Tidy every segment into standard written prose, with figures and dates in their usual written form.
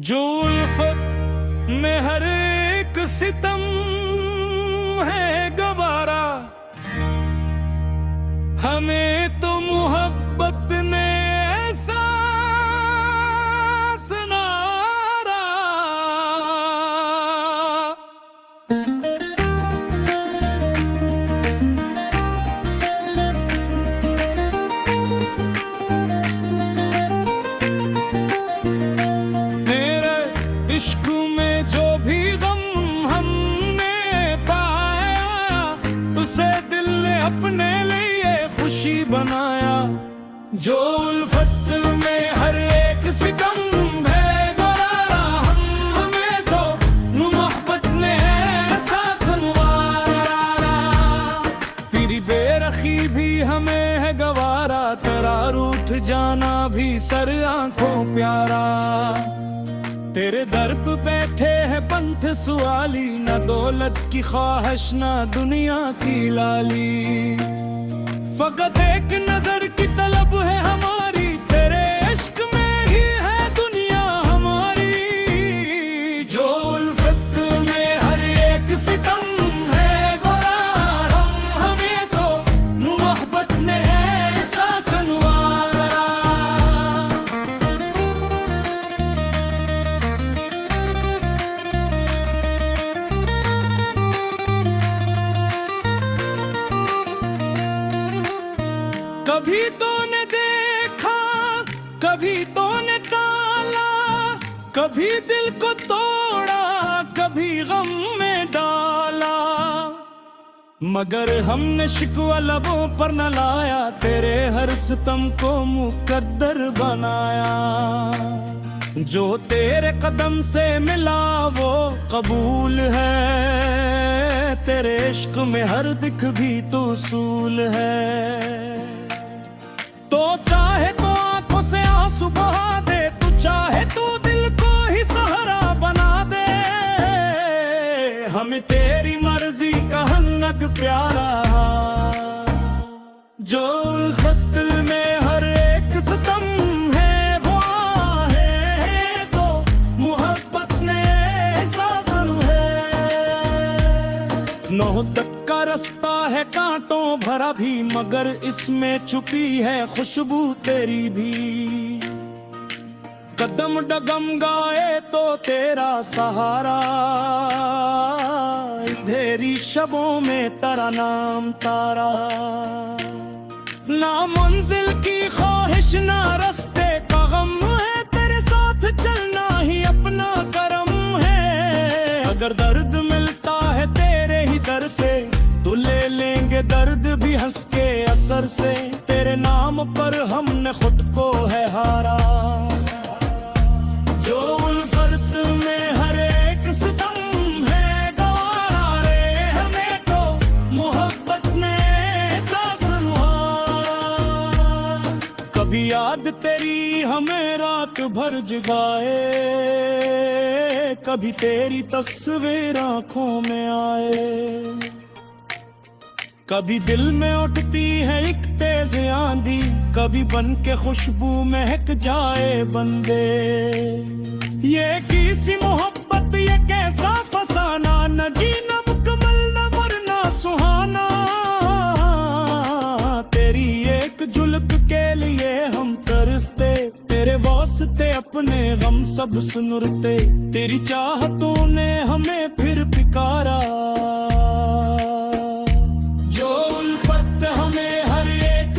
जो उल्फत में हर एक सितम है गवारा, हमें तो मोहब्बत ने ऐसा सुनारा। मेरे इश्क में जो भी गम हमने पाया, उसे दिल ने अपने लिए खुशी बनाया। जो उल्फत में हर एक सितम है गवारा, हमें तो मोहब्बत ने ऐसा संवारा। तेरी बेरखी भी हमें है गवारा, तेरा रूठ जाना भी सर आंखों प्यारा। तेरे दर पे बैठे हैं पंथ सुआली, न दौलत की ख्वाहिश न दुनिया की लाली। फकत एक नजर की तलब है हमारी, तेरे इश्क में ही है दुनिया हमारी। जो उल्फत में हर एक सितम है गवारा, हमें तो मोहब्बत ने ऐसा संवारा। कभी तूने देखा, कभी तूने टाला, कभी दिल को तोड़ा, कभी गम में डाला। मगर हमने शिकवा लबों पर न लाया, तेरे हर सितम को मुकद्दर बनाया। जो तेरे कदम से मिला वो कबूल है, तेरे इश्क में हर दिख भी तो उसूल है। तो चाहे तो आंखों से आंसू बहा दे, तू चाहे तो दिल को ही सहारा बना दे। हमें तेरी मर्जी का हन्नक प्यारा। जो उल्फत में हर एक सितम है वो है, तो मोहब्बत ने ऐसा सन है। नौ तक का रास्ता है कांटों भरा भी, मगर इसमें छुपी है खुशबू तेरी भी। कदम डगम गाए तो तेरा सहारा, अंधेरी शबों में तेरा नाम तारा। ना मंजिल की ख्वाहिश ना रास्ते का गम है, तेरे साथ चलना ही अपना करम है। अगर दर्द मिलता है तेरे ही दर से, तो ले लेंगे दर्द भी हंस के असर से। तेरे नाम पर हमने खुद को है हारा। जो उल्फत में हर एक सितम है गवारा रे, हमें तो मोहब्बत ने ऐसा संवारा। कभी याद तेरी हमें रात भर जगाए, कभी तेरी तस्वीर आंखों में आए। कभी दिल में उठती है एक तेज आंधी, कभी बन के खुशबू महक जाए बंदे। ये किसी मोहब्बत ये कैसा फसाना, न जीना मुकम्मल न मरना सुहाना। तेरी एक झुलक के लिए हम तरसते, तेरे वास्ते अपने गम सब सुनुरते। तेरी चाहतों ने हमें फिर पिकारा।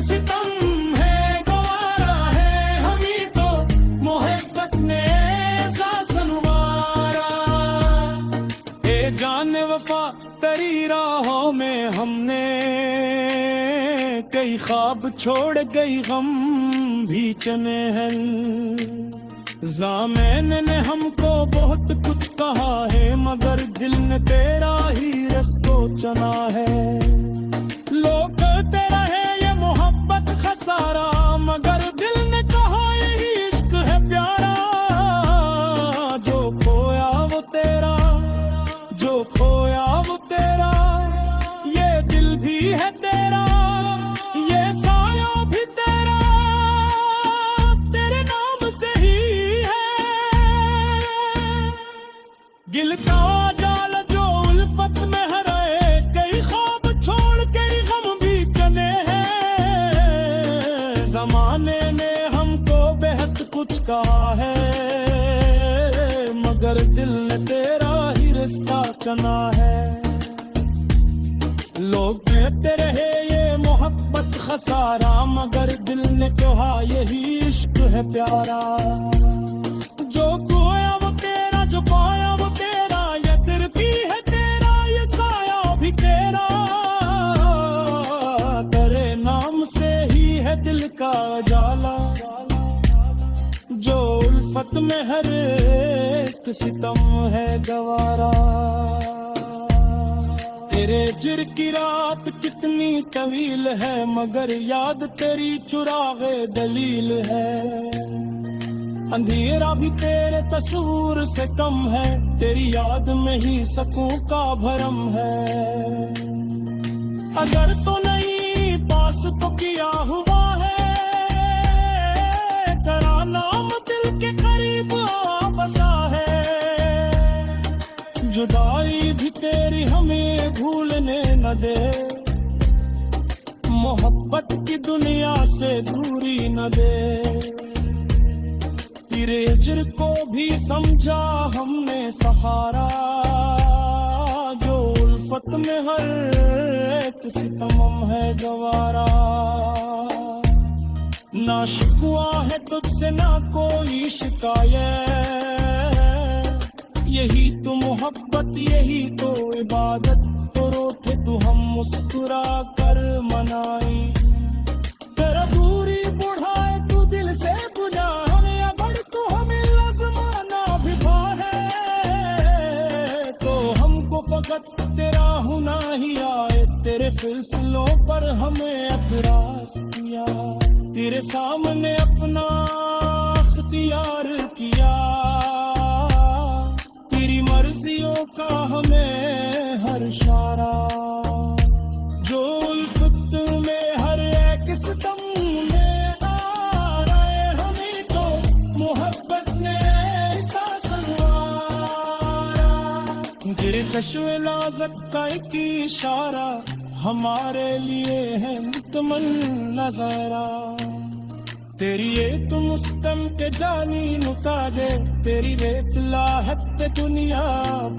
सितम है गवारा है, हमें तो मोहब्बत ने ऐसा संवारा। ए जाने वफा तेरी राहों में हमने कई ख्वाब छोड़ गई गम भी चने हैं। ज़ामैन ने हमको बहुत कुछ कहा है, मगर दिल ने तेरा ही रस्तो चना है। लोग तेरा है मोहब्बत खसारा, मगर दिल ने कहा यही इश्क है प्यारा। जो खोया वो तेरा, जो खोया वो तेरा, ये दिल भी है तेरा, ये साया भी तेरा। तेरे नाम से ही है गिल का जाल जो उल्फत में हराए, कई ख्वाब छोड़ कई गम भी चले हैं। जमाने ने हमको बेहद कुछ कहा है, मगर दिल ने तेरा ही रिश्ता चुना है। लोग कहते रहे ये मोहब्बत खसारा, मगर दिल ने कहा यही इश्क है प्यारा। जो खोया वो तेरा, जो पाया वो तेरा, ये दिल भी है तेरा, ये साया भी तेरा। तेरे नाम से ही है दिल का जाला, जो उल्फत में हर एक सितम है गवारा। तेरे जिर की रात कितनी तवील है, मगर याद तेरी चुरागे दलील है। अंधेरा भी तेरे तस्वीर से कम है, तेरी याद में ही सकूं का भरम है। अगर तो नहीं पास तो किया हुआ है, तेरा नाम दिल के करीब आ बसा है। जुदाई भी तेरी हमें भूलने न दे, मोहब्बत की दुनिया से दूरी न दे। तेरे हिज्र को भी समझा हमने सहारा, जो उल्फत में हर एक सितम है गवारा। ना शिकवा है तुझसे ना कोई शिकायत, यही तो मोहब्बत यही तो इबादत। तो रोके तू हम मुस्कुरा कर मनाई, तेरा दूरी बढ़ाए तू दिल से बुझा हमें। अगर तू हमें लज़माना भिभा है, तो हमको फकत तेरा होना ही आए। तेरे फैसलों पर हमें एतराज़ किया, तेरे सामने अपना इख्तियार किया। तेरी मर्जियों का हमें हर इशारा, जो उल्फत में हर एक सितम में आ रहे। हमें तो मोहब्बत ने ऐसा सनवारा, तेरे चश्मे नाज़क का एक इशारा हमारे लिए है मुतमन नज़ारा। तेरी ये तुम मुस्तम के जानी नुता दे, तेरी रेत लाहत पे दुनिया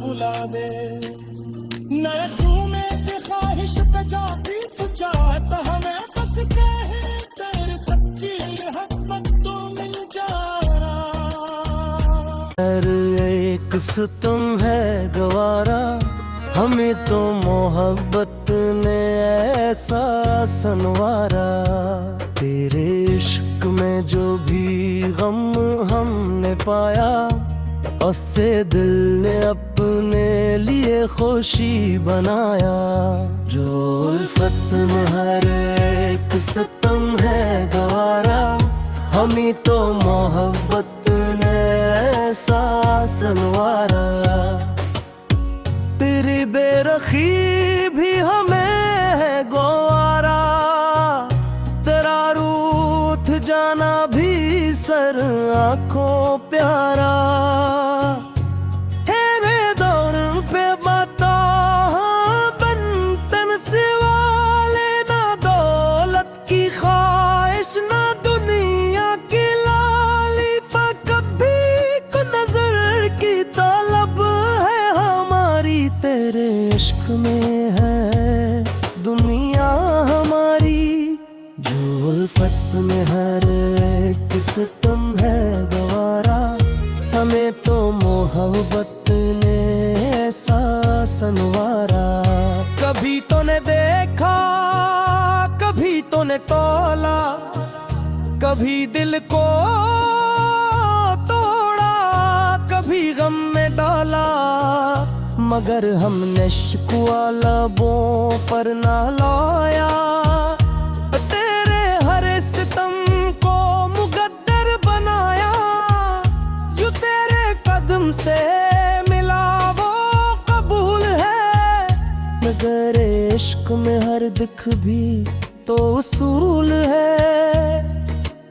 बुला दे। नयसू में ते ख्वाहिश पे जाती तू चाहता हमें बस कहे, तेरी सच्ची मोहब्बत तो मिल जा रहा। हर एक सितम है गवारा, हमें तो मोहब्बत ने ऐसा सनवारा। तेरे इश्क में जो भी गम हमने पाया, उससे दिल ने अपने लिए खुशी बनाया। जो उल्फत में हर एक सितम है गवारा, हमें तो मोहब्बत ने ऐसा सनवारा। तेरी बेरखी भी हमें है गवारा, तेरा रूठ जाना भी सर आंखों प्यारा। तेरे दौर पे बता बन तन सिवा लेना दौलत की ख्वाहिश, ना दुनिया की लाली फकत भी को नजर की तलब है हमारी। तेरे इश्क में है दुनिया हमारी, जो उल्फत में हर एक सितम है गवारा। हमें तो मोहब्बत ने ऐसा सनवारा। कभी तो ने देखा कभी तो ने तोला, कभी दिल को तोड़ा कभी गम में डाला। मगर हमने शिकवा लबों पर ना लाया, तेरे हर सितम को मुकद्दर बनाया। जो तेरे कदम से मिला वो कबूल है, मगर इश्क में हर दिख भी तो उसूल है।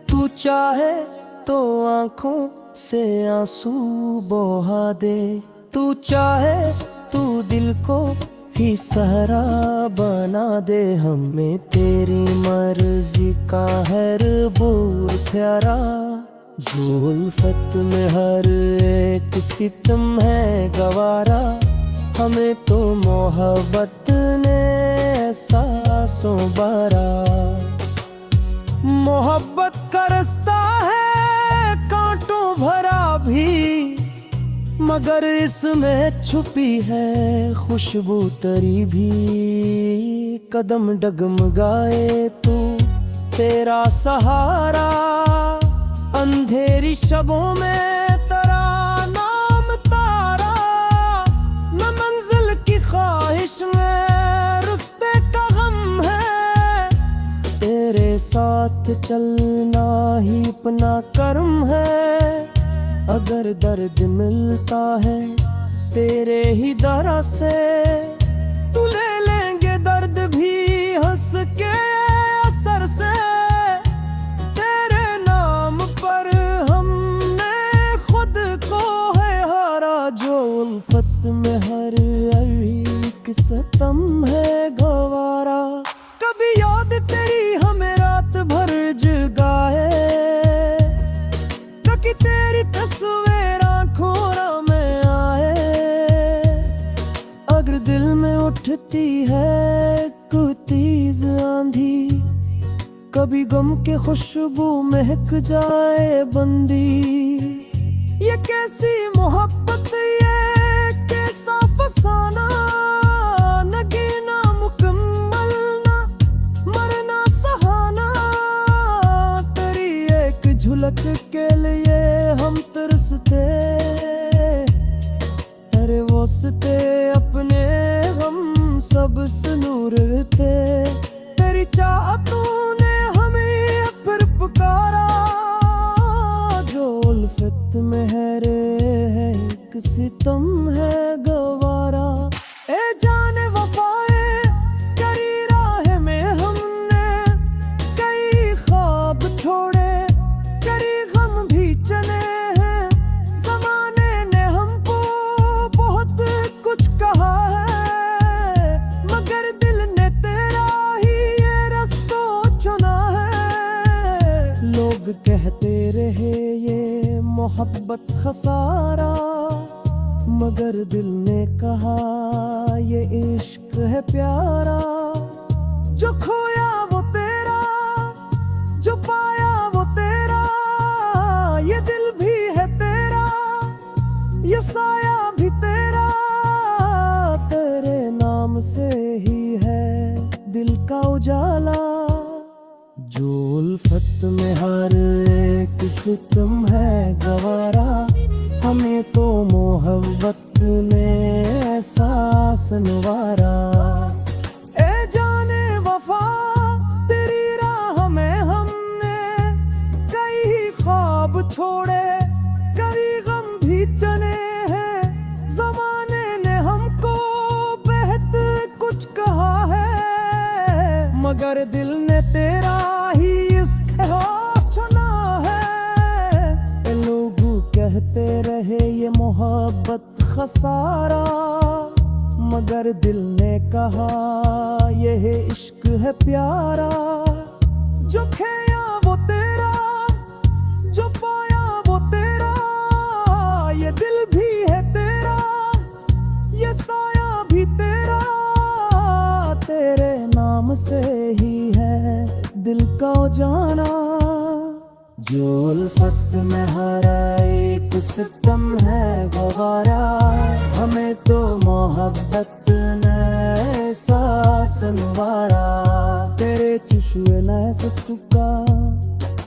तू चाहे तो आंखों से आंसू बहा दे, तू चाहे तू दिल को ही सहरा बना दे, हमें तेरी मर्जी का हर बोल प्यारा। जो उल्फत में हर एक सितम है गवारा, हमें तो मोहब्बत ने एहसासों बारा। मोहब्बत का रास्ता है कांटों भरा भी, मगर इसमें छुपी है खुशबू तरी भी। कदम डगमगाए तू तेरा सहारा, अंधेरी शबों में तेरा नाम तारा। न मंजिल की ख्वाहिश में रुस्ते का गम है, तेरे साथ चलना ही अपना कर्म है। अगर दर्द मिलता है तेरे ही दरा से, तू ले लेंगे दर्द भी हंस के असर से। तेरे नाम पर हमने खुद को है हारा, जो उल्फत में हर एक सितम है गवारा। कभी याद तेरी हमें रात भर जगाए, कि तेरी तस्वीर आँखों में आए। अगर दिल में उठती है कोई तेज आंधी, कभी गम के खुशबू महक जाए बंदी। ये कैसी मोहब्बत, ये कैसा फसाना, न गिना मुकम्मल ना मरना सहाना। तेरी एक झलक के लिए हम तरसते, तेरे वास्ते अपने हम सब सुनूरते। तेरी चाहतों ने हमें फिर पुकारा, जो उल्फत में है एक सितम है गवारा। ए जाने वफाए करी राह में हमने कई ख्वाब छोड़े, करी गम भी चले हैं। ज़माने ने हमको बहुत कुछ कहा है, मगर दिल ने तेरा ही ये रास्ता चुना है। लोग कहते रहे ये मोहब्बत खसारा, मगर दिल ने कहा ये इश्क है प्यारा। जो खोया वो तेरा, जो पाया वो तेरा, ये दिल भी है तेरा, ये साया भी तेरा। तेरे नाम से ही है दिल का उजाला, जो उल्फत में हर एक सितम है गवारा। हमें तो मोहब्बत ने एहसास नवारा। ए जाने वफा तेरी राह में हमने कई ख्वाब छोड़े, कभी गम भी चले हैं। ज़माने ने हमको बेहद कुछ कहा है, मगर दिल ने तेरा ही इश्क चुना है। लोग कहते रहे ये मोहब्बत खसारा, मगर दिल ने कहा यह इश्क है प्यारा। जो खेया वो तेरा, जो पाया वो तेरा, ये दिल भी है तेरा, ये साया भी तेरा। तेरे नाम से ही है दिल का जाना, जो उल्फत में हर एक सितम है गवारा। हमें तो मोहब्बत ने एहसास नवारा। तेरे चुशुए न सतुका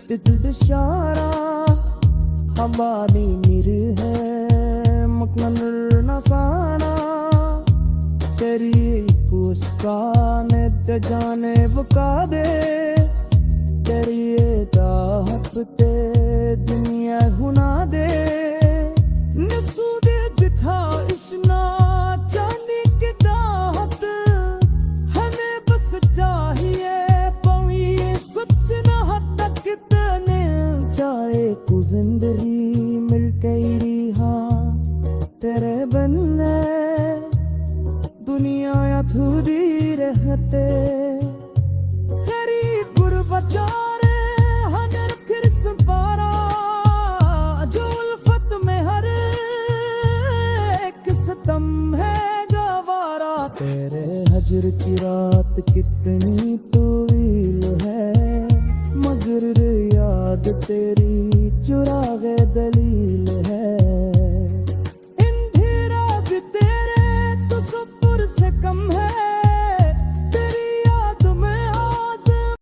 दिल दिशारा, हमारी मिर है मकनर नसाना। तेरी कुस्का ने ते जाने वका दे, तेरी राहत पे दुनिया हुना दे। नसूदे दिखा इश्ना चांदी की राहत, हमें बस चाहिए पवी सच ना तक तने। चाहे को जिंदगी मिल गई हाँ तेरे बनने दुनिया अधूरी रहते तेरी गुर्बत रे हनर फिर संपारा जो उल्फत में हर एक सितम है गवारा तेरे हजर की रात कितनी तवील है मगर याद तेरी चुरा गए दली